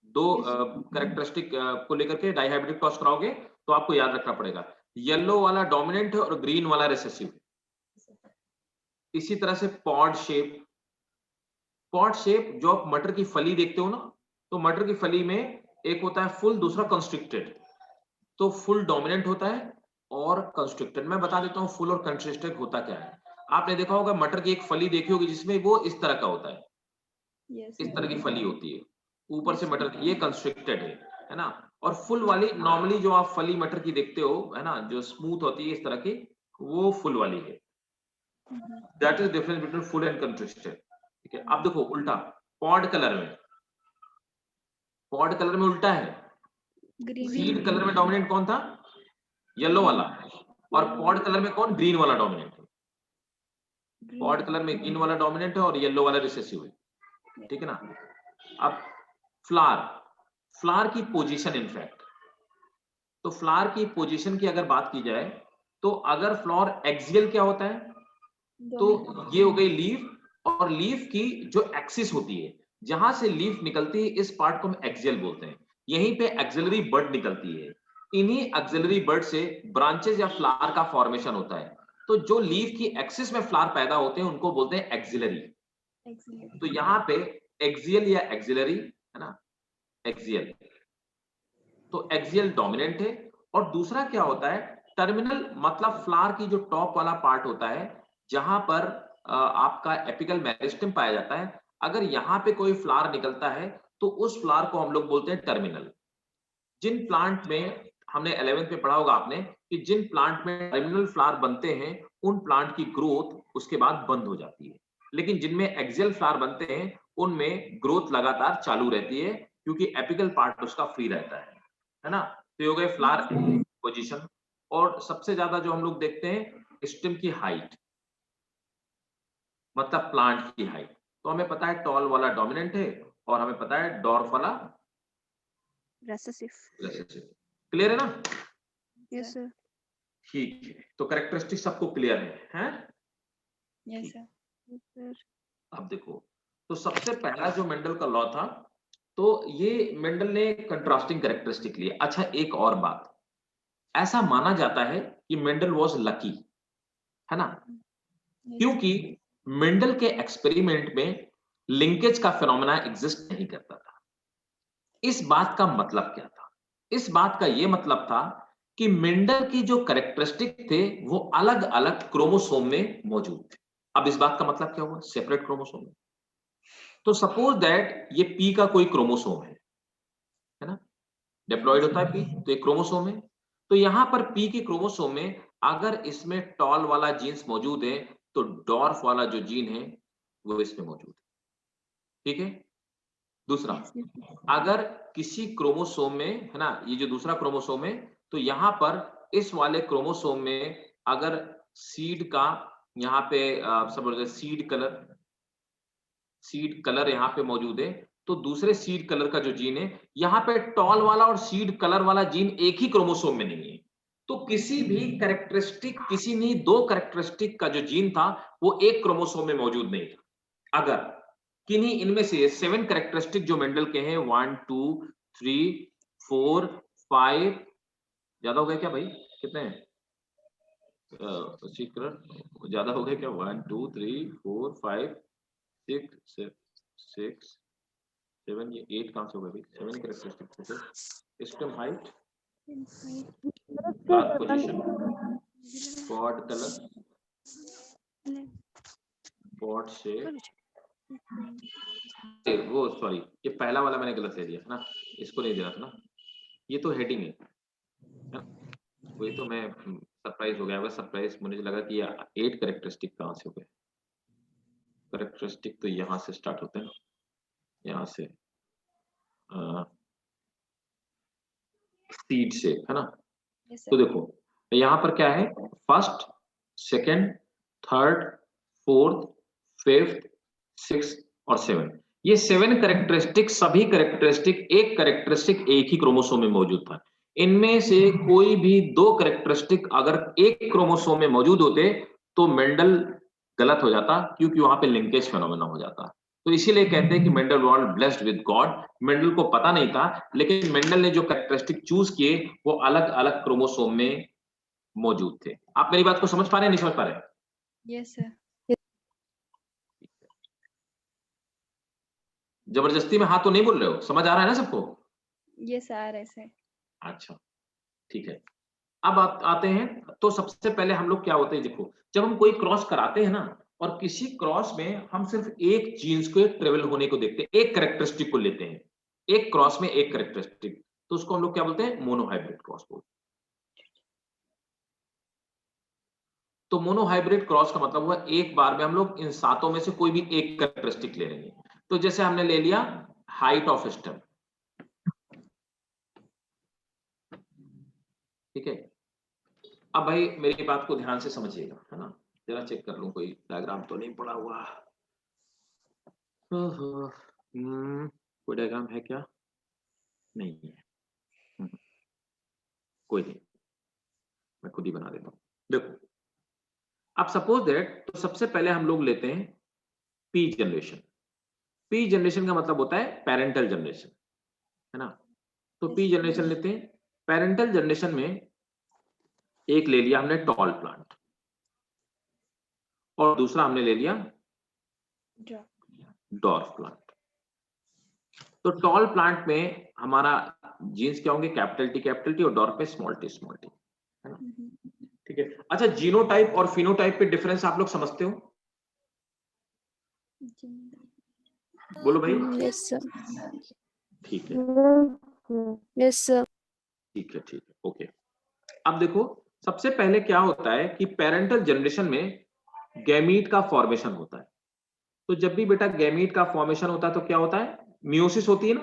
दो कैरेक्टरिस्टिक को लेकर के डाइहाइब्रिड क्रॉस कराओगे, तो आपको याद रखना पड़ेगा येलो वाला डोमिनेंट है और ग्रीन वाला रिसेसिव। इसी तरह से पॉड शेप, पॉड शेप जो आप मटर की फली देखते हो ना, तो मटर की फली में एक होता है फुल, दूसरा कंस्ट्रिक्टेड। तो फुल डोमिनेंट होता है और कंस्ट्रिक्टेड। मैं बता देता हूँ फुल और कंस्ट्रिक्टेड होता क्या है। आपने देखा होगा मटर की एक फली देखी होगी जिसमें वो इस तरह का होता है, yes इस तरह की फली होती है, ऊपर से Yes. मटर की, ये कंस्ट्रिक्टेड है ना। और फुल वाली नॉर्मली जो आप फली मटर की देखते हो, है ना, जो स्मूथ होती है इस तरह की, वो फुल वाली है। That is difference between full and constricted, ठीक है। आप देखो उल्टा, पॉड कलर में, पॉड कलर में उल्टा है, ग्रीन सीड कलर में डोमिनेंट कौन था? येलो वाला। और पॉड कलर में कौन? ग्रीन वाला डोमिनेंट है। पॉड कलर में ग्रीन वाला डोमिनेंट है और येलो वाला रिसेसिव है, ठीक है ना। अब फ्लावर की पोजीशन, इनफैक्ट तो फ्लावर की पोजीशन की अगर बात की जाए तो अगर फ्लावर एक्सियल क्या होता है, तो ये हो गई लीफ, और लीफ की जो एक्सिस होती है, जहां से लीफ निकलती है, इस पार्ट को हम एक्सियल बोलते हैं। यहीं पे एक्सिलरी बड निकलती है, इन्हीं एक्सिलरी बड से ब्रांचेस या फ्लावर का फॉर्मेशन होता है। तो जो लीफ की एक्सिस में फ्लावर पैदा होते हैं उनको बोलते हैं एक्सिलरी। तो यहाँ पे एक्सियल या एक्सिलरी है ना, एक्सियल, तो एक्सियल डोमिनेंट है। और दूसरा क्या होता है, टर्मिनल, मतलब फ्लावर की जो टॉप वाला पार्ट होता है, जहां पर आपका एपिकल मेरिस्टेम पाया जाता है, अगर यहाँ पे कोई फ्लावर निकलता है तो उस फ्लावर को हम लोग बोलते हैं टर्मिनल। जिन प्लांट में, हमने 11th में पढ़ा होगा आपने, कि जिन प्लांट में टर्मिनल फ्लावर बनते हैं उन प्लांट की ग्रोथ उसके बाद बंद हो जाती है, लेकिन जिनमें एक्सियल फ्लावर बनते हैं उनमें ग्रोथ लगातार चालू रहती है, क्योंकि एपिकल पार्ट उसका फ्री रहता है ना। तो ये हो गए फ्लावर पोजीशन। और सबसे ज्यादा जो हम लोग देखते हैं स्टेम की हाइट, मतलब प्लांट की हाइट, तो हमें पता है टॉल वाला डोमिनेंट है और हमें पता है डॉर्फ वाला रेसेसिव। क्लियर है ना? Yes sir. ठीक है, तो कैरेक्टरिस्टिक सबको क्लियर है? Yes sir. अब देखो, तो सबसे पहला जो मेंडल का लॉ था, तो ये मेंडल ने कंट्रास्टिंग कैरेक्टरिस्टिक लिए। अच्छा, एक और बात, ऐसा माना जाता है कि मेंडल वॉज लकी, है ना, क्योंकि मेंडल के एक्सपेरिमेंट में लिंकेज का फिनोमेना एग्जिस्ट नहीं करता था। इस बात का मतलब क्या था? इस बात का यह मतलब था कि मेंडल की जो कैरेक्टरिस्टिक थे वो अलग अलग क्रोमोसोम में मौजूद थे। अब इस बात का मतलब क्या हुआ? सेपरेट क्रोमोसोम में। तो सपोज दैट ये पी का कोई क्रोमोसोम है ना, डिप्लॉयड होता है पी, तो एक क्रोमोसोम है। तो यहां पर पी के क्रोमोसोम में अगर इसमें टॉल वाला जीन्स मौजूद है तो डॉर्फ वाला जो जीन है वो इसमें मौजूद है, ठीक है। दूसरा, अगर किसी क्रोमोसोम में, है ना, ये जो दूसरा क्रोमोसोम है, तो यहां पर इस वाले क्रोमोसोम में अगर सीड का, यहाँ पे सब सीड कलर यहाँ पे मौजूद है, तो दूसरे सीड कलर का जो जीन है, यहाँ पे टॉल वाला और सीड कलर वाला जीन एक ही क्रोमोसोम में नहीं है। तो किसी भी कैरेक्टरिस्टिक, किसी नहीं दो कैरेक्टरिस्टिक का जो जीन था वो एक क्रोमोसोम में मौजूद नहीं था। अगर किन्हीं इनमें से 7 कैरेक्टरिस्टिक जो मेंडल के हैं, 1 2 3 4 5, ज्यादा हो गए क्या भाई? कितने हैं? ज्यादा हो गए क्या? 1 2 3 4 5 6 6 7, ये 8 कहां से हो गए भाई? 7 कैरेक्टरिस्टिक थे। Stem height, flower position, pod colour, pod shape, वो सॉरी, ये पहला वाला मैंने गलत ले लिया ना, इसको नहीं देना था ना, ये तो हेडिंग है ना? वही तो मैं सरप्राइज हो गया। सरप्राइज मुझे लगा कि ये 8 कैरेक्टरिस्टिक कहां से हो गए। कैरेक्टरिस्टिक तो यहां से स्टार्ट होते हैं ना, यहां से सीड से, है ना। तो देखो यहाँ पर क्या है, first, second, third, fourth, fifth, six और 7, ये 7 कैरेक्टरिस्टिक, सभी कैरेक्टरिस्टिक, एक कैरेक्टरिस्टिक एक ही क्रोमोसोम में मौजूद था। इनमें से कोई भी 2 कैरेक्टरिस्टिक अगर एक क्रोमोसोम में मौजूद होते तो मेंडल गलत हो जाता, क्योंकि वहां पे लिंकेज फिनोमेना हो जाता। तो इसीलिए कहते हैं कि Mendel was blessed with God. Mendel को पता नहीं था, लेकिन मेंडल ने जो कैरेक्टरिस्टिक चूज किए वो अलग अलग क्रोमोसोम में मौजूद थे। आप मेरी बात को समझ पा रहे हैं, नहीं समझ पा रहे हैं? Yes sir. जबरदस्ती में हाथ तो नहीं बोल रहे हो? समझ आ रहा है ना सबको? यस आ रहा है सर। अच्छा, ठीक है। अब आते हैं, तो सबसे पहले हम लोग क्या होते हैं, देखो, जब हम कोई क्रॉस कराते हैं ना, और किसी क्रॉस में हम सिर्फ एक जीन्स को ट्रेवल होने को देखते हैं, एक कैरेक्टरिस्टिक को लेते हैं, एक क्रॉस में एक कैरेक्टरिस्टिक, तो उसको हम लोग क्या बोलते हैं? मोनोहाइब्रिड क्रॉस बोलते हैं। तो मोनोहाइब्रिड क्रॉस का मतलब हुआ एक बार में हम लोग इन 7 में से कोई भी एक कैरेक्टरिस्टिक ले लेंगे। तो जैसे हमने ले लिया हाइट ऑफ स्टेम, ठीक है। अब भाई मेरी बात को ध्यान से समझिएगा, है ना। जरा चेक कर लूं कोई डायग्राम तो नहीं पड़ा हुआ। कोई डायग्राम है क्या? नहीं है। कोई नहीं, मैं खुद ही बना देता हूं। देखो, अब सपोज दैट, तो सबसे पहले हम लोग लेते हैं पी जनरेशन। पी जनरेशन का मतलब होता है पेरेंटल जनरेशन, है ना। तो पी जनरेशन लेते हैं। पेरेंटल जनरेशन में एक ले लिया हमने टॉल प्लांट, और दूसरा हमने ले लिया डॉर्फ प्लांट। तो टॉल प्लांट में हमारा जीन्स क्या होंगे? कैपिटल टी, और डॉर्फ में स्मॉल टी, है ना। ठीक है। अच्छा, जीनोटाइप और फिनोटाइप पे डिफरेंस आप लोग समझते हो? बोलो भाई। Yes sir. ठीक है, यस सर। ठीक है, ठीक है, ओके। अब देखो, सबसे पहले क्या होता है कि पेरेंटल जनरेशन में गैमीट का फॉर्मेशन होता है। तो जब भी बेटा गैमीट का फॉर्मेशन होता है तो क्या होता है? मियोसिस होती है ना।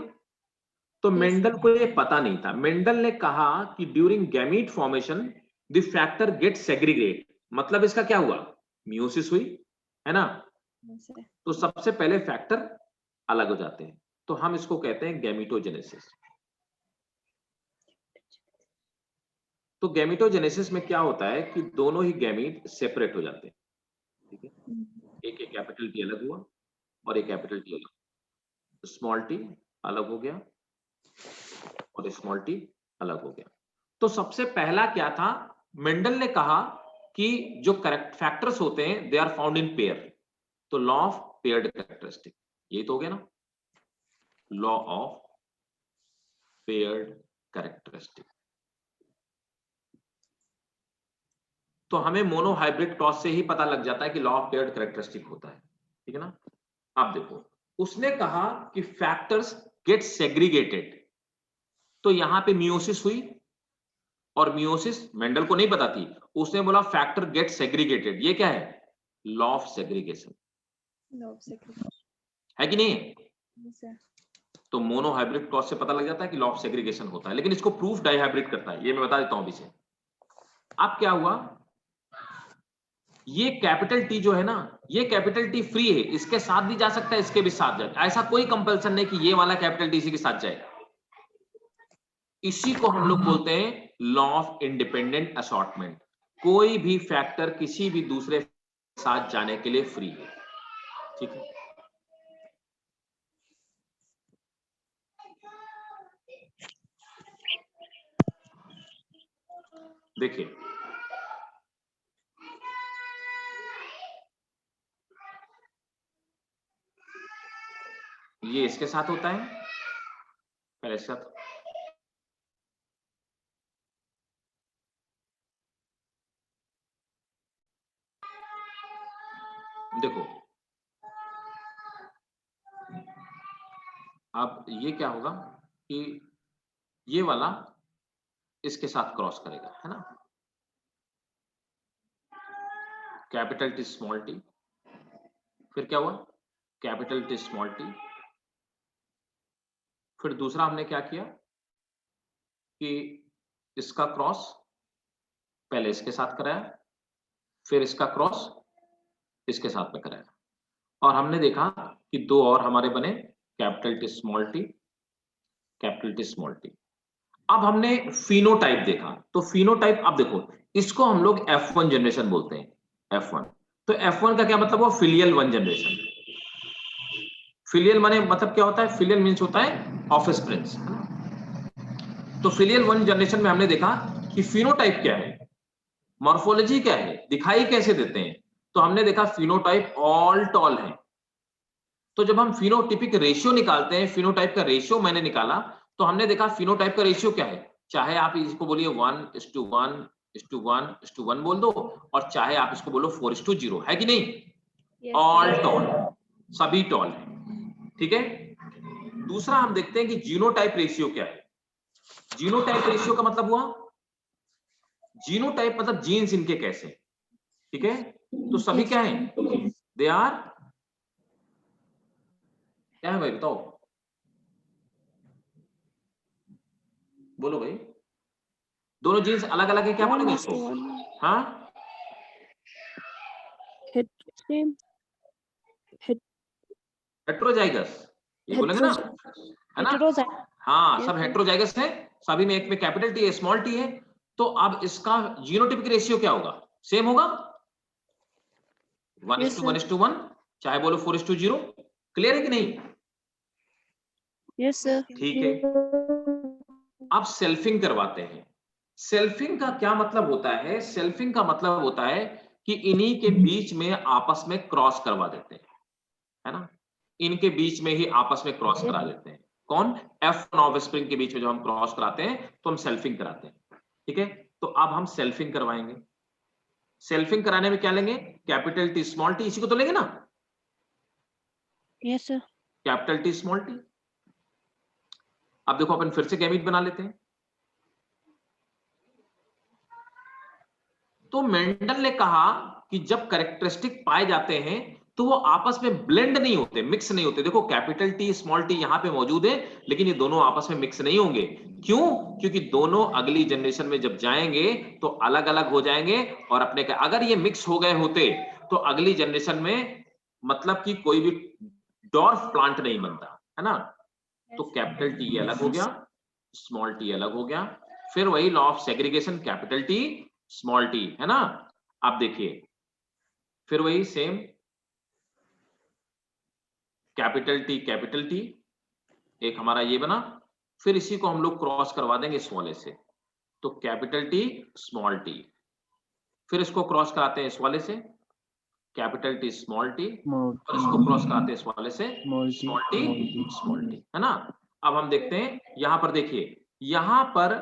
तो मेंडल को ये पता नहीं था। मेंडल ने कहा कि during gamete formation the factor get segregate, मतलब इसका क्या हुआ? मियोसिस हुई, है ना। तो सबसे पहले फैक्टर अलग हो जाते हैं, तो हम इसको कहते हैं गैमीटोजेनेसिस। तो गैमीटोजेनेसिस में क्या होता है कि दोनों ही गैमीट सेपरेट हो जाते हैं, ठीक है। एक कैपिटल टी अलग हुआ और एक कैपिटल टी अलग, स्मॉल टी अलग हो गया और स्मॉल टी अलग हो गया। तो सबसे पहला क्या था? मेंडल ने कहा कि जो करेक्ट फैक्टर्स होते हैं they are found in pair. तो लॉ ऑफ पेयर्ड कैरेक्टरिस्टिक, यही तो हो गया ना, लॉ ऑफ पेयर्ड कैरेक्टरिस्टिक। तो हमें मोनोहाइब्रिड क्रॉस से ही पता लग जाता है कि लॉ ऑफ पेयर्ड कैरेक्टरिस्टिक होता है, ठीक है ना। अब देखो, उसने कहा कि फैक्टर्स गेट सेग्रीगेटेड, तो यहां पे मियोसिस हुई, और मियोसिस मेंडल को नहीं पता थी, उसने बोला फैक्टर गेट सेग्रीगेटेड। ये क्या है? लॉ ऑफ सेग्रीगेशन, है कि नहीं है? तो मोनोहाइब्रिड क्रॉस से पता लग जाता है कि लॉ ऑफ सेग्रीगेशन होता है, लेकिन इसको प्रूफ डाइहाइब्रिड करता है, ये मैं बता देता हूं अभी से। अब क्या हुआ, ये कैपिटल टी जो है ना, ये कैपिटल टी फ्री है, इसके साथ भी जा सकता है, इसके भी साथ जाए, ऐसा कोई कंपल्सन नहीं कि ये वाला कैपिटल टी इसी के साथ जाए। इसी को हम लोग बोलते हैं लॉ ऑफ इंडिपेंडेंट असॉर्टमेंट। कोई भी फैक्टर किसी भी दूसरे साथ जाने के लिए फ्री है, ठीक है। देखिए, ये इसके साथ होता है, पहले इसके साथ, देखो अब ये क्या होगा कि ये वाला इसके साथ क्रॉस करेगा, है ना, कैपिटल टी स्मॉल टी। फिर क्या हुआ? Capital T small T. फिर दूसरा हमने क्या किया कि इसका क्रॉस पहले इसके साथ कराया, फिर इसका क्रॉस इसके साथ में कराया, और हमने देखा कि दो और हमारे बने, capital T small T, capital T small T. अब हमने फिनोटाइप देखा, तो फिनोटाइप, अब देखो, इसको हम लोग F1 जनरेशन बोलते हैं, F1। तो F1 का क्या मतलब हुआ? Filial one generation. फिलियल माने मतलब क्या होता है? फिलियल मींस होता है ऑफिस प्रिंस, है ना। तो फिलियल वन जनरेशन में हमने देखा कि फिनोटाइप क्या है, मॉर्फोलॉजी क्या है, दिखाई कैसे देते हैं। तो हमने देखा फिनोटाइप ऑल टॉल है। तो जब हम फिनोटिपिक रेशियो निकालते हैं, फिनोटाइप का रेशियो मैंने निकाला, तो हमने देखा फिनोटाइप का रेशियो क्या है। चाहे आप इसको बोलिए 1:1:1:1 बोल दो, और चाहे आप इसको बोलो 4:0, है कि नहीं। ऑल टॉल, सभी टॉल है, ठीक है। दूसरा हम देखते हैं कि जीनोटाइप रेशियो क्या है। जीनोटाइप रेशियो का मतलब हुआ, जीनोटाइप मतलब जीन्स इनके कैसे, ठीक है। तो सभी क्या है? दे आर, क्या है भाई बताओ, बोलो भाई। दोनों जीन्स अलग अलग है, क्या बोलेंगे इसको? हाँ, हेट्रोजाइगस ये बोलेंगे ना, है ना? हाँ, सब हेट्रोजाइगस है, सभी में एक में कैपिटल टी है, स्मॉल टी है। तो अब इसका जीनोटिपिक रेशियो क्या होगा? सेम होगा, 1:1:1, चाहे बोलो 4:0। क्लियर है कि नहीं? Yes sir. ठीक है, अब सेल्फिंग करवाते हैं। सेल्फिंग का क्या मतलब होता है? सेल्फिंग का मतलब होता है कि इन्हीं के बीच में आपस में क्रॉस करवा देते हैं, है ना? इनके बीच में ही आपस में क्रॉस करा देते हैं। कौन? F1 ऑफ स्प्रिंग के बीच में जो हम क्रॉस कराते हैं तो हम सेल्फिंग कराते हैं। ठीक है, तो अब हम सेल्फिंग करवाएंगे। सेल्फिंग कराने में क्या लेंगे? कैपिटल टी स्मॉल टी, इसी को तो लेंगे ना, yes sir. Capital T small T. अब देखो अपन फिर से गैमीट बना लेते हैं। तो मेंडल ने कहा कि जब कैरेक्टरिस्टिक पाए जाते हैं तो वो आपस में ब्लेंड नहीं होते, मिक्स नहीं होते। देखो कैपिटल टी स्मॉल टी यहां पे मौजूद है, लेकिन ये दोनों आपस में मिक्स नहीं होंगे। क्यों? क्योंकि दोनों अगली जनरेशन में जब जाएंगे तो अलग अलग हो जाएंगे और अपने का, अगर ये मिक्स हो गए होते तो अगली जनरेशन में मतलब कि कोई भी डॉर्फ प्लांट नहीं बनता, है ना? तो कैपिटल टी अलग हो गया, स्मॉल टी अलग हो गया, फिर वही law of segregation, capital T small T, है ना? अब देखिए फिर वही सेम, कैपिटल टी, एक हमारा ये बना, फिर इसी को हम लोग क्रॉस करवा देंगे इस वाले से, तो कैपिटल टी स्मॉल टी, फिर इसको क्रॉस कराते हैं इस वाले से, कैपिटल टी स्मॉल टी, और इसको क्रॉस कराते हैं इस वाले से, स्मॉल टी, है ना? अब हम देखते हैं यहां पर, देखिए यहां पर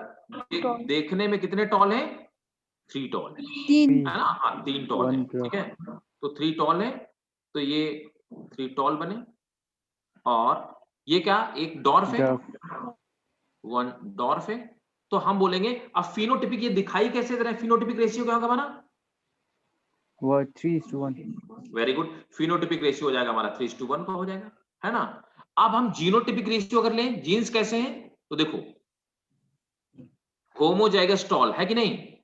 देखने में कितने टॉल है? 3 टॉल है, 3 है ना? हाँ 3 टॉल है, ठीक है। तो 3 टॉल है, तो ये 3 टॉल बने, और ये क्या? एक डॉर्फ है, 1 डॉर्फ है। तो हम बोलेंगे अब फिनोटिपिक, ये दिखाई कैसे दे रहा है? फिनोटिपिक रेशियो क्या होगा हमारा? 3:1। वेरी गुड, फिनोटिपिक रेशियो हो जाएगा हमारा 3:1 का हो जाएगा, है ना? अब हम जीनोटिपिक रेशियो अगर लें, जीन्स कैसे हैं तो देखो, होमोजाइगस टॉल है कि नहीं?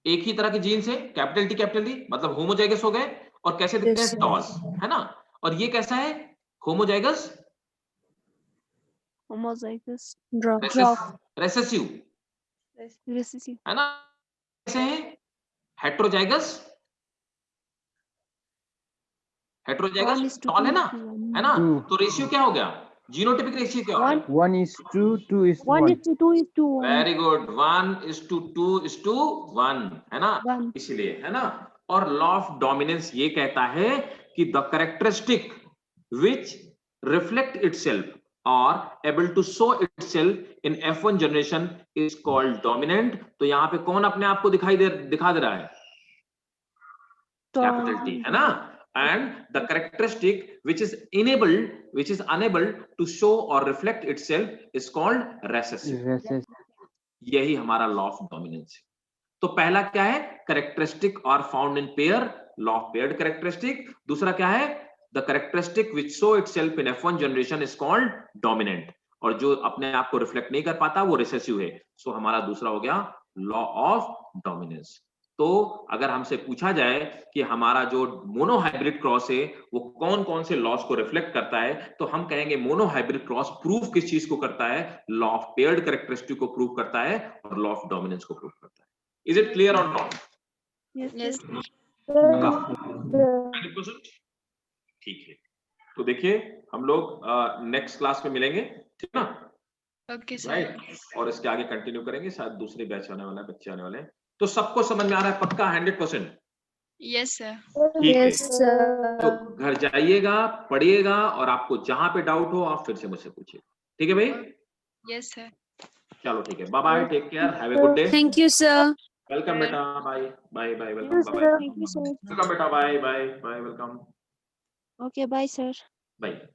एक ही तरह की जीन्स है, कैपिटल टी मतलब होमोजाइगस हो गए, और कैसे दिखते हैं? टॉल, है ना? और ये कैसा है? होमोजाइगस होमोजाइगस रेसेसिव, रेसेसिव है ना? कैसे हैं? हेट्रोजाइगस टॉल है ना, है ना? तो रेशियो क्या हो गया? जीनोटिपिक रेशियो क्या हो गया? 1:2:1। वेरी गुड, 1:2:1, है ना? इसलिए, है ना? और लॉ ऑफ डोमिनेंस ये कहता है कि the characteristic which reflect itself और able to show itself in F1 generation is called dominant. तो यहां पे कौन अपने आप को दिखा दे रहा है? कैपिटल टी, है ना? And the characteristic which is unable to show or reflect itself is called recessive। यही हमारा लॉ ऑफ डोमिनेंस है। तो पहला क्या है? कैरेक्टरिस्टिक और found in pair, law of paired characteristic. दूसरा क्या है? The characteristic which show itself in F1 generation is called dominant, और जो अपने आप को रिफ्लेक्ट नहीं कर पाता वो रिसेसिव है। सो हमारा दूसरा हो गया लॉ ऑफ डोमिनेंस। तो अगर हमसे पूछा जाए कि हमारा जो मोनोहाइब्रिड क्रॉस है वो कौन कौन से लॉस को रिफ्लेक्ट करता है, तो हम कहेंगे मोनोहाइब्रिड क्रॉस प्रूव किस चीज को करता है? लॉ ऑफ पेयर्ड कैरेक्टरिस्टिक को प्रूव करता है और लॉ ऑफ डोमिनेंस को प्रूव करता है। इज इट क्लियर और नॉट? Yes. ठीक है, तो देखिए हम लोग नेक्स्ट क्लास में मिलेंगे, ठीक है ना? Okay, sir. राइट, और इसके आगे कंटिन्यू करेंगे, शायद दूसरे बैच आने वाला है, बच्चे आने वाले हैं। तो सबको समझ में आ रहा है पक्का 100%? Yes, sir. ठीक है, sir. तो घर जाइएगा, पढ़िएगा, और आपको जहां पे डाउट हो आप फिर से मुझसे पूछिए, ठीक है भाई? Yes, sir. चलो ठीक है, bye bye, take care, have a good day. Thank you sir. Welcome Bye. बेटा, bye bye bye, welcome, bye bye, thank you sir. Welcome बेटा, bye bye bye, welcome, okay bye sir. Bye.